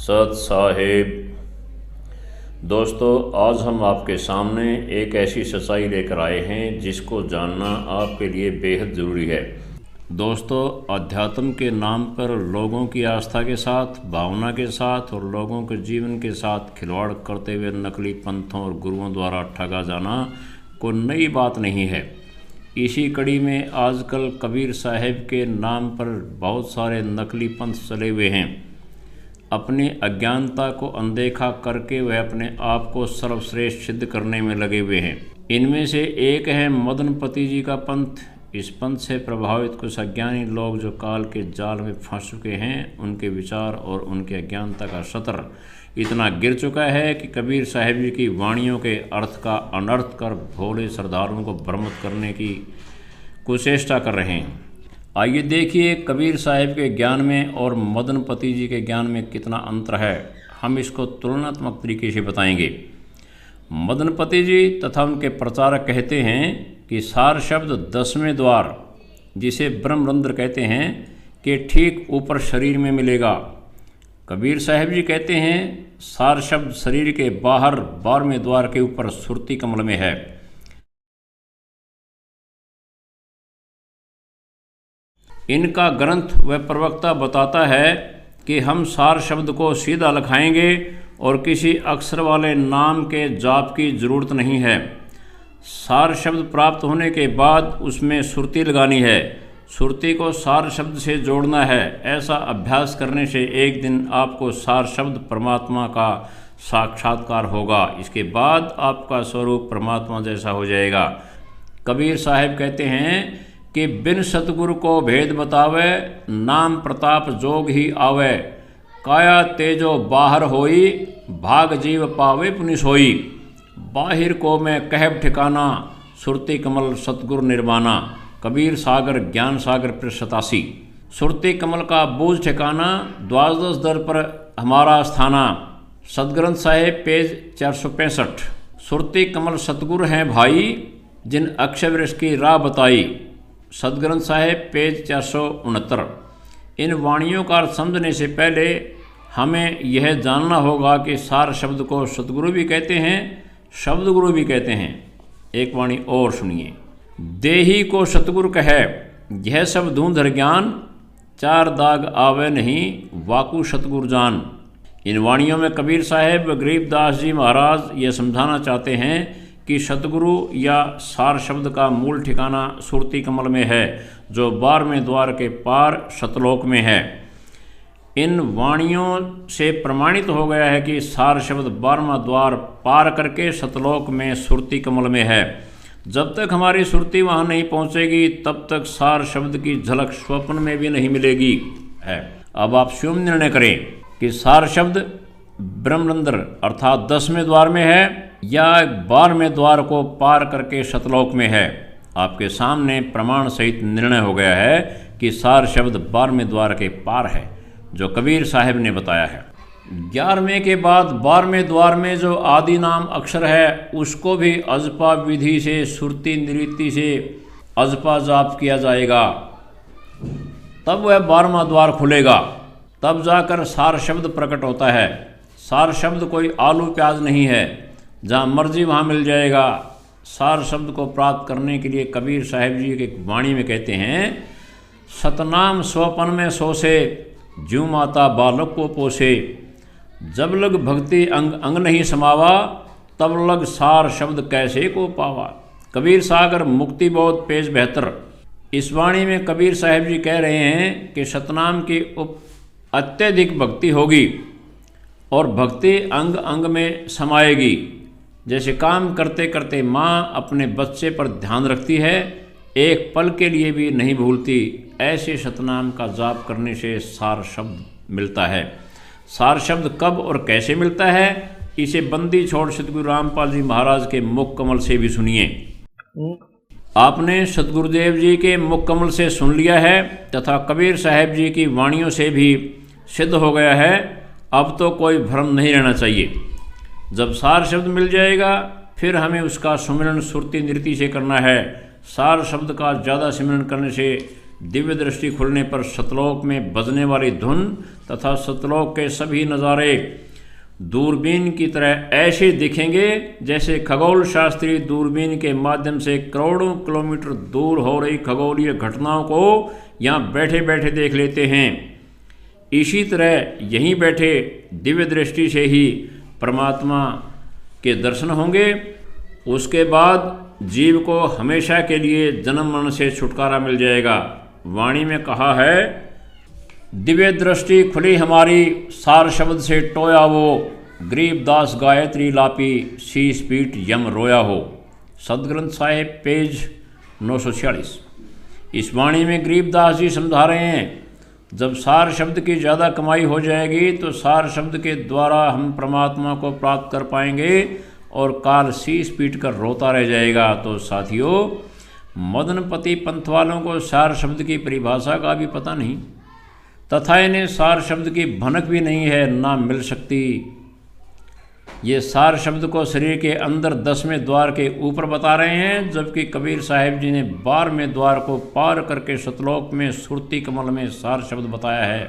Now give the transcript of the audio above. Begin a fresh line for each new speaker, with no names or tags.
सत साहेब। दोस्तों, आज हम आपके सामने एक ऐसी सच्चाई लेकर आए हैं जिसको जानना आपके लिए बेहद ज़रूरी है। दोस्तों, अध्यात्म के नाम पर लोगों की आस्था के साथ, भावना के साथ और लोगों के जीवन के साथ खिलवाड़ करते हुए नकली पंथों और गुरुओं द्वारा ठगा जाना कोई नई बात नहीं है। इसी कड़ी में आजकल कबीर साहब के नाम पर बहुत सारे नकली पंथ चले हुए हैं। अपनी अज्ञानता को अनदेखा करके वह अपने आप को सर्वश्रेष्ठ सिद्ध करने में लगे हुए हैं। इनमें से एक है मदनपति जी का पंथ। इस पंथ से प्रभावित कुछ अज्ञानी लोग जो काल के जाल में फंस चुके हैं, उनके विचार और उनके अज्ञानता का सतर इतना गिर चुका है कि कबीर साहब जी की वाणियों के अर्थ का अनर्थ कर भोले श्रद्धालुओं को भ्रमित करने की कुचेष्टा कर रहे हैं। आइए देखिए कबीर साहब के ज्ञान में और मदनपति जी के ज्ञान में कितना अंतर है। हम इसको तुलनात्मक तरीके से बताएंगे। मदनपति जी तथा उनके प्रचारक कहते हैं कि सार शब्द 10वें द्वार, जिसे ब्रह्मरंध्र कहते हैं, कि ठीक ऊपर शरीर में मिलेगा। कबीर साहब जी कहते हैं सार शब्द शरीर के बाहर 12वें द्वार के ऊपर सुरती कमल में है। इनका ग्रंथ व प्रवक्ता बताता है कि हम सार शब्द को सीधा लिखाएंगे और किसी अक्षर वाले नाम के जाप की ज़रूरत नहीं है। सार शब्द प्राप्त होने के बाद उसमें सुरती लगानी है। सुरती को सार शब्द से जोड़ना है। ऐसा अभ्यास करने से एक दिन आपको सार शब्द परमात्मा का साक्षात्कार होगा। इसके बाद आपका स्वरूप परमात्मा जैसा हो जाएगा। कबीर साहब कहते हैं कि बिन सतगुरु को भेद बतावे, नाम प्रताप जोग ही आवे। काया तेजो बाहर होई, भाग जीव पावे पुनि सोई। बाहिर को मैं कहब ठिकाना, सुरती कमल सतगुरु निर्वाणा। कबीर सागर ज्ञान सागर पर 87। सुरती कमल का बूझ ठिकाना, द्वादश दर पर हमारा स्थाना। सदग्रंथ साहेब पेज 465। सुरती कमल सतगुरु हैं भाई, जिन अक्षय वृक्ष की राह बताई। सदग्रंथ साहेब पेज 469। इन वाणियों का अर्थ समझने से पहले हमें यह जानना होगा कि सार शब्द को सतगुरु भी कहते हैं, शब्द गुरु भी कहते हैं। एक वाणी और सुनिए। देही को सतगुरु कहे, यह सब धूंधर ज्ञान। चार दाग आवे नहीं, वाकु सतगुरु जान। इन वाणियों में कबीर साहब व गरीबदास जी महाराज ये समझाना चाहते हैं कि सतगुरु या सार शब्द का मूल ठिकाना सुरती कमल में है, जो 12वें द्वार के पार सतलोक में है। इन वाणियों से प्रमाणित हो गया है कि सार शब्द 12वां द्वार पार करके सतलोक में सुरती कमल में है। जब तक हमारी सुरती वहाँ नहीं पहुँचेगी, तब तक सार शब्द की झलक स्वप्न में भी नहीं मिलेगी है। अब आप स्वयं निर्णय करें कि सार शब्द ब्रह्मरंध्र अर्थात 10वें द्वार में है या 12वें द्वार को पार करके सतलोक में है। आपके सामने प्रमाण सहित निर्णय हो गया है कि सार शब्द 12वें द्वार के पार है, जो कबीर साहब ने बताया है। 11वें के बाद 12वें द्वार में जो आदि नाम अक्षर है, उसको भी अजपा विधि से सुरती नृत्ति से अजपा जाप किया जाएगा। तब वह 12वां द्वार खुलेगा। तब जाकर सार शब्द प्रकट होता है। सार शब्द कोई आलू प्याज नहीं है, जहाँ मर्जी वहाँ मिल जाएगा। सार शब्द को प्राप्त करने के लिए कबीर साहब जी एक वाणी में कहते हैं, सतनाम स्वपन में सोसे, ज्यों माता बालक को पोसे। जब लग भक्ति अंग अंग नहीं समावा, तब लग सार शब्द कैसे को पावा। कबीर सागर मुक्ति बोध पेज 72। इस वाणी में कबीर साहब जी कह रहे हैं कि सतनाम की अत्यधिक भक्ति होगी और भक्ति अंग अंग में समाएगी। जैसे काम करते करते माँ अपने बच्चे पर ध्यान रखती है, एक पल के लिए भी नहीं भूलती, ऐसे सतनाम का जाप करने से सार शब्द मिलता है। सार शब्द कब और कैसे मिलता है, इसे बंदी छोड़ सतगुरु रामपाल जी महाराज के मुख कमल से भी सुनिए। आपने सतगुरुदेव जी के मुख कमल से सुन लिया है तथा कबीर साहब जी की वाणियों से भी सिद्ध हो गया है। अब तो कोई भ्रम नहीं रहना चाहिए। जब सार शब्द मिल जाएगा, फिर हमें उसका सुमिरन सुरती नृत्ति से करना है। सार शब्द का ज़्यादा सिमरन करने से दिव्य दृष्टि खुलने पर सतलोक में बजने वाली धुन तथा सतलोक के सभी नज़ारे दूरबीन की तरह ऐसे दिखेंगे जैसे खगोल शास्त्री दूरबीन के माध्यम से करोड़ों किलोमीटर दूर हो रही खगोलीय घटनाओं को यहाँ बैठे बैठे देख लेते हैं। इसी तरह यहीं बैठे दिव्य दृष्टि से ही परमात्मा के दर्शन होंगे। उसके बाद जीव को हमेशा के लिए जन्म मरण से छुटकारा मिल जाएगा। वाणी में कहा है, दिव्य दृष्टि खुली हमारी सार शब्द से टोया वो, गरीबदास गायत्री लापी शीश पीठ यम रोया हो। सदग्रंथ साहिब पेज 946। इस वाणी में गरीबदास जी समझा रहे हैं, जब सार शब्द की ज़्यादा कमाई हो जाएगी तो सार शब्द के द्वारा हम परमात्मा को प्राप्त कर पाएंगे और काल शीश पीट कर रोता रह जाएगा। तो साथियों, मदनपति पंथ वालों को सार शब्द की परिभाषा का भी पता नहीं तथा इन्हें सार शब्द की भनक भी नहीं है, ना मिल सकती। ये सार शब्द को शरीर के अंदर 10वें द्वार के ऊपर बता रहे हैं, जबकि कबीर साहिब जी ने 12वें द्वार को पार करके सतलोक में सुरती कमल में सार शब्द बताया है।